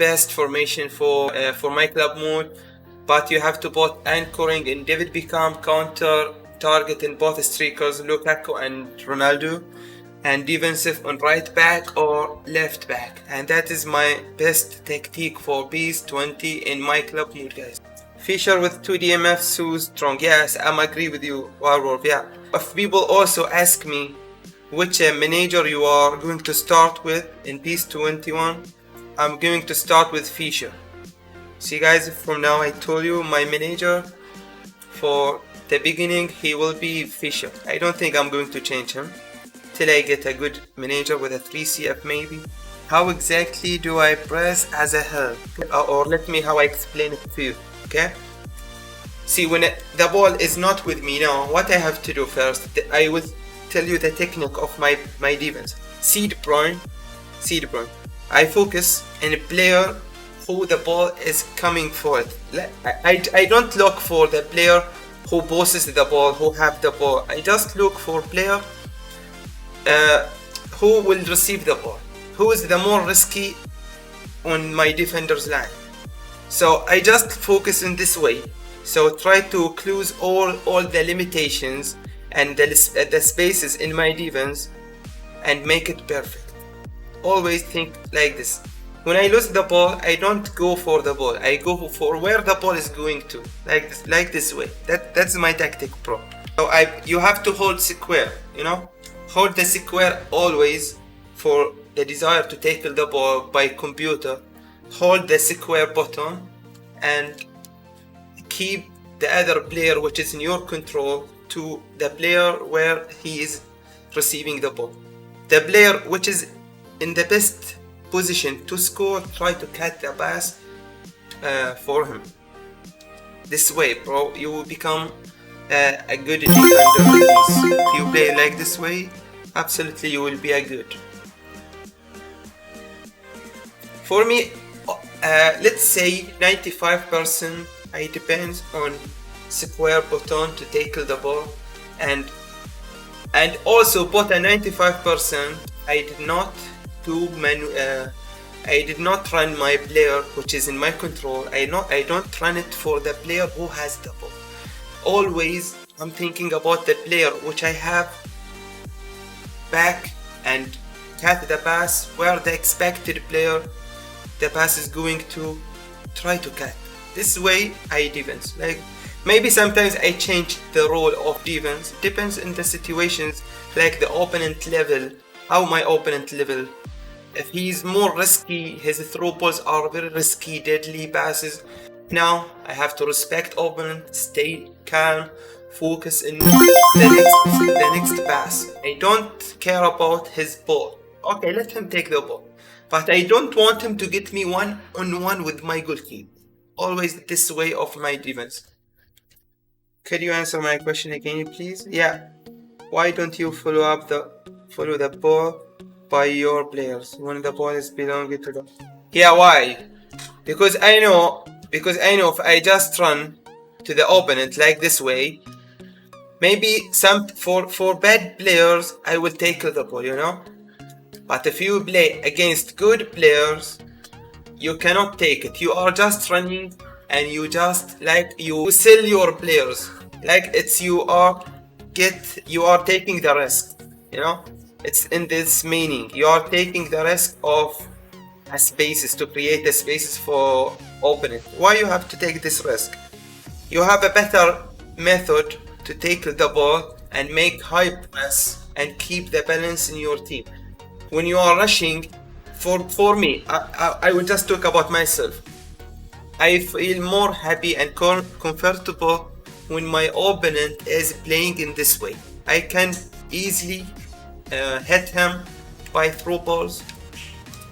best formation for my club mode, but you have to put anchoring in David Beckham, counter targeting both strikers Lukaku and Ronaldo, and defensive on right back or left back. And that is my best tactic for PES 20 in my club mode, guys. Feature with 2 DMF so strong. Yes, I'm agree with you, Warwolf. Yeah. If people also ask me which manager you are going to start with in PES 21, I'm going to start with Fischer. See guys, from now I told you my manager for the beginning, he will be Fischer. I don't think I'm going to change him till I get a good manager with a 3 CF maybe. How exactly do I press as a help? Or let me how I explain it to you, okay? See, when the ball is not with me now, what I have to do first, I will tell you the technique of my defense. Seed prone. I focus on a player who the ball is coming for it. I don't look for the player who possesses the ball, who have the ball. I just look for player who will receive the ball, who is the more risky on my defender's line. So I just focus in this way. So try to close all the limitations and the spaces in my defense and make it perfect. Always think like this. When I lose the ball, I don't go for the ball. I go for where the ball is going to, like this way. That's my tactic, bro. So you have to hold square, you know, hold the square always for the desire to tackle the ball by computer. Hold the square button and keep the other player which is in your control to the player where he is receiving the ball. The player which is in the best position to score, try to cut the pass for him. This way, bro, you will become a good defender. If you play like this way, absolutely you will be a good. For me, let's say 95% I depends on square button to tackle the ball, and also but a 95% I did not I did not run my player which is in my control. I don't run it for the player who has the ball. Always I'm thinking about the player which I have back and cut the pass where the expected player the pass is going to try to cut. This way I defense. Like maybe sometimes I change the role of defense. Depends on the situations, like the opponent level, how my opponent level. If he's more risky, his throw balls are very risky, deadly passes. Now I have to respect opponent, stay calm, focus in the next pass. I don't care about his ball. Okay, let him take the ball, but I don't want him to get me one-on-one with my goalkeeper. Always this way of my defense. Could you answer my question again, please? Yeah. Why don't you follow the ball by your players when the ball is belonging to them? Yeah, why? Because I know if I just run to the opponent like this way, maybe for bad players I will tackle the ball, you know. But if you play against good players, you cannot take it. You are just running and you just you sell your players. Like you are taking the risk, you know. It's in this meaning. You are taking the risk of a spaces to create a spaces for opponent. Why you have to take this risk? You have a better method to tackle the ball and make high press and keep the balance in your team. When you are rushing, for me, I will just talk about myself. I feel more happy and comfortable when my opponent is playing in this way. I can easily hit him by throw balls,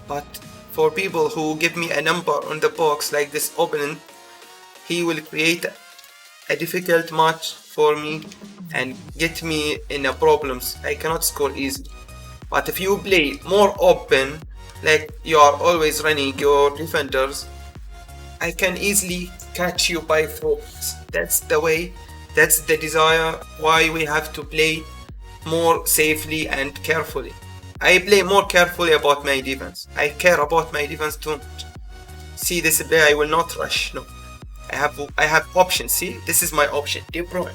but for people who give me a number on the box like this opponent, he will create a difficult match for me and get me in problems. I cannot score easily. But if you play more open, like you are always running your defenders, I can easily catch you by throws. That's the way, that's the desire why we have to play more safely and carefully. I play more carefully about my defense. I care about my defense too much. See this player, I will not rush. No, I have options. See, this is my option. De Bruyne.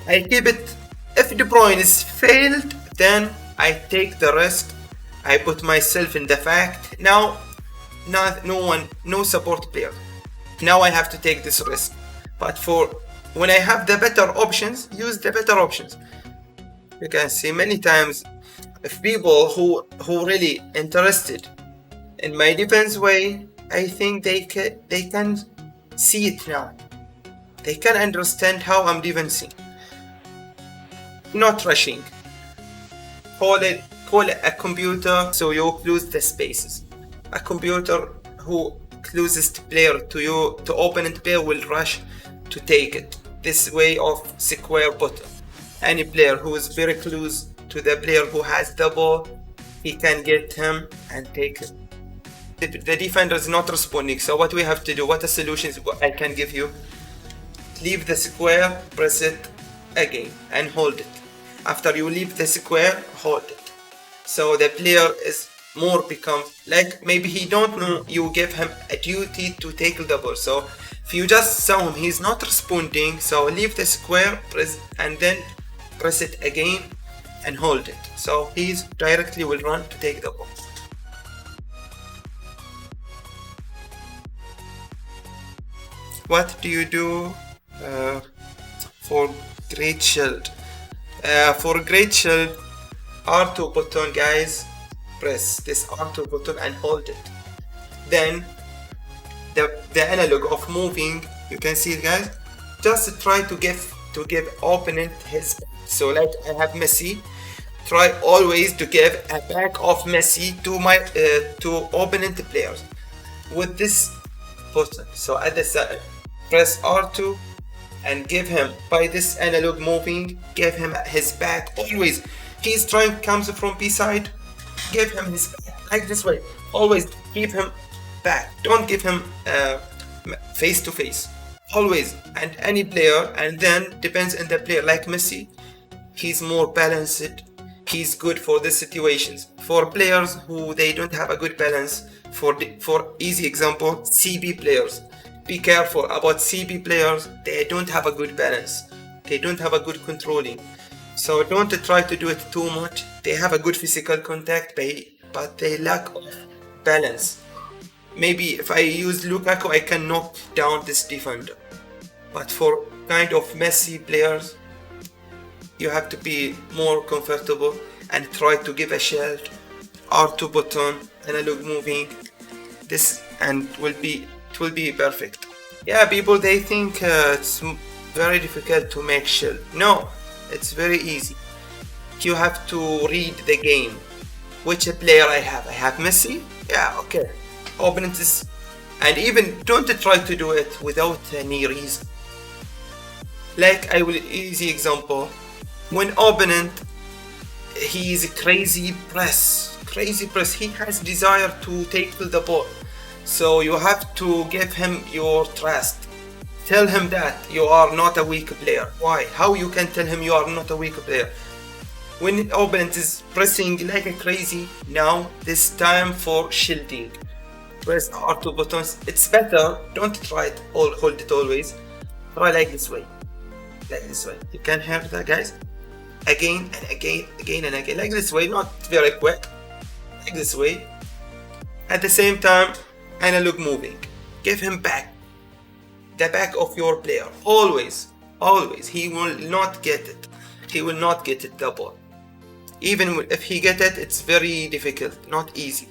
I keep it. If De Bruyne is failed, then I take the risk. I put myself in the fact. Now, no support player. Now I have to take this risk. But for when I have the better options, use the better options. You can see many times if people who really interested in my defense way, I think they can see it now. They can understand how I'm defending. Not rushing. Call it a computer so you close the spaces. A computer who closest player to you, to opponent player, will rush to take it. This way of square bottom. Any player who is very close to the player who has the ball, he can get him and take it. The defender is not responding, so what we have to do, what the solutions I can give you? Leave the square, press it again and hold it. After you leave the square, hold it. So the player is more become like, maybe he don't know you give him a duty to tackle the ball. So if you just saw him, he's not responding, so leave the square, press, and then press it again and hold it. So he's directly will run to take the ball. What do you do for Great Shield? For Great Shield, R2 button, guys, press this R2 button and hold it. Then the analog of moving, you can see it, guys. Just try to give opponent his back. So like I have Messi, try always to give a back of Messi to my to opponent players with this button. So at the side, press R2 and give him, by this analog moving, give him his back always. He's trying, comes from B side, give him his back like this way. Always keep him back. Don't give him face to face. Always, and any player, and then depends on the player. Like Messi, he's more balanced. He's good for the situations. For players who they don't have a good balance, for easy example, CB players. Be careful about CB players. They don't have a good balance. They don't have a good controlling. So don't try to do it too much. They have a good physical contact, but they lack of balance. Maybe if I use Lukaku, I can knock down this defender. But for kind of messy players, you have to be more comfortable and try to give a shield, R2 button, analog moving. This and it will be perfect. Yeah, people, they think it's very difficult to make shield. No, it's very easy. You have to read the game. Which player I have? I have Messi. Yeah, okay. Opponent is, and even don't try to do it without any reason. Like I will easy example. When opponent, he is crazy press. He has desire to take the ball. So you have to give him your trust. Tell him that you are not a weak player. Why? How you can tell him you are not a weak player? When opponent is pressing like a crazy, now this time for shielding. Press R2 buttons. It's better. Don't try it hold it always. Try like this way. Like this way. You can hear that, guys? Again and again and again. Like this way, not very quick. Like this way. At the same time, analog moving. Give him back. The back of your player. Always. He will not get it. He will not get it the ball. Even if he get it, it's very difficult, not easy.